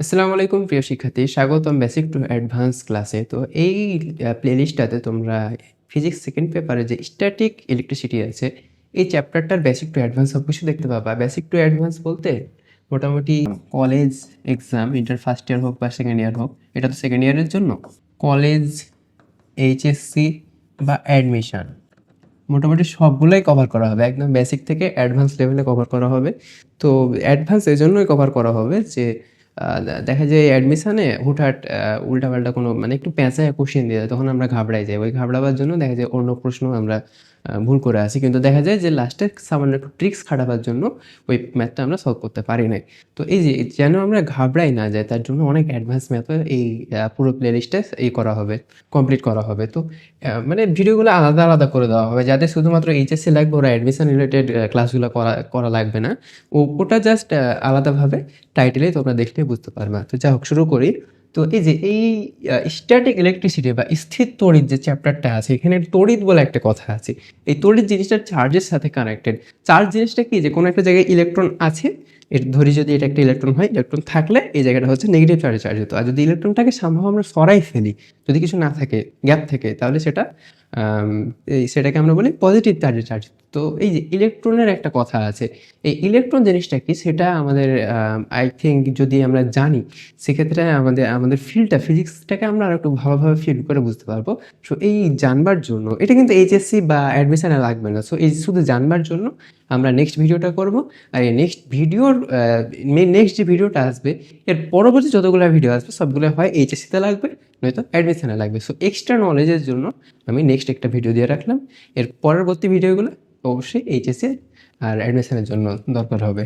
আসসালামু আলাইকুম প্রিয় শিক্ষার্থী, স্বাগতম বেসিক টু অ্যাডভান্স ক্লাসে। তো এই প্লেলিস্টটাতে তোমরা ফিজিক্স সেকেন্ড পেপারে যে স্ট্যাটিক ইলেকট্রিসিটি আছে, এই চ্যাপ্টারটার বেসিক টু অ্যাডভান্স সব কিছু দেখতে পাবা। বেসিক টু অ্যাডভান্স বলতে মোটামুটি college exam, inter first year হোক বা সেকেন্ড ইয়ার হোক, এটা তো সেকেন্ড ইয়ারের জন্য কলেজ, এইচএসসি বা অ্যাডমিশন মোটামুটি সবগুলোই কভার করা হবে, একদম বেসিক থেকে অ্যাডভান্স লেভেলে কভার করা হবে। তো অ্যাডভান্স এজন্যই কভার করা হবে যে দেখা যায় অ্যাডমিশনে হুটহাট উল্টাপাল্টা কোনো মানে একটু পেঁচায় কোশ্চেন দিয়ে দেয়, তখন আমরা ঘাবড়াই যাই। ওই ঘাবড়াবার জন্য দেখা যায় অন্য প্রশ্ন আমরা ভুল করে আসি, কিন্তু দেখা যায় যে লাস্টে সামান্য একটু ট্রিক্স খাটাবার জন্য ওই ম্যাথটা আমরা সলভ করতে পারি নাই। তো এই যে যেন আমরা ঘাবড়াই না যায়, তার জন্য অনেক অ্যাডভান্স ম্যাথও এই পুরো প্লেলিস্টে করা হবে, কমপ্লিট করা হবে। তো মানে ভিডিওগুলো আলাদা আলাদা করে দেওয়া হবে, যাদের শুধুমাত্র এইচএসসি লাগবে ওরা অ্যাডমিশন রিলেটেড ক্লাসগুলো করা করা লাগবে না। ওটা জাস্ট আলাদাভাবে টাইটেলেই তোমরা দেখলে বুঝতে পারবা। তো যাই হোক, শুরু করি। তো এই যে এই স্ট্যাটিক ইলেকট্রিসিটি বা স্থির তড়িৎ যে চ্যাপ্টারটা আছে, এখানে তড়িৎ বলে একটা কথা আছে। এই তড়িৎ জিনিসটা চার্জের সাথে কানেক্টেড। চার্জ জিনিসটা কি, যে কোনো একটা জায়গায় ইলেকট্রন আছে, এর ধরি যদি এটা একটা ইলেকট্রন হয়, ইলেকট্রন থাকলে এই জায়গাটা হচ্ছে নেগেটিভ চার্জে চার্জ হতো। আর যদি ইলেকট্রনটাকে সম্ভব আমরা সরাই ফেলি, যদি কিছু না থাকে, গ্যাপ থাকে, তাহলে সেটা সেটাকে আমরা বলি পজিটিভ চার্জে চার্জ। তো এই যে ইলেকট্রনের একটা কথা আছে, এই ইলেকট্রন জিনিসটা কি সেটা আমাদের আই থিঙ্ক যদি আমরা জানি, সেক্ষেত্রে আমাদের আমাদের ফিল্ডটা, ফিজিক্সটাকে আমরা আর একটু ভালোভাবে ফিল করে বুঝতে পারবো। সো এই জানবার জন্য, এটা কিন্তু এইচএসসি বা অ্যাডমিশনে লাগবে না। সো এই শুধু জানবার জন্য আমরা নেক্সট ভিডিওটা করব। আর এই নেক্সট ভিডিওর নেক্সট যে ভিডিওটা আসবে, এর পরবর্তী যতগুলো ভিডিও আসবে সবগুলো হয় এইচএসসিতে লাগবে, নয়তো অ্যাডমিশনে লাগবে। সো এক্সট্রা নলেজের জন্য আমি নেক্সট একটা ভিডিও দিয়ে রাখলাম। এর পরবর্তী ভিডিওগুলো অবশ্যই এইচএসসি আর অ্যাডমিশনের জন্য দরকার হবে।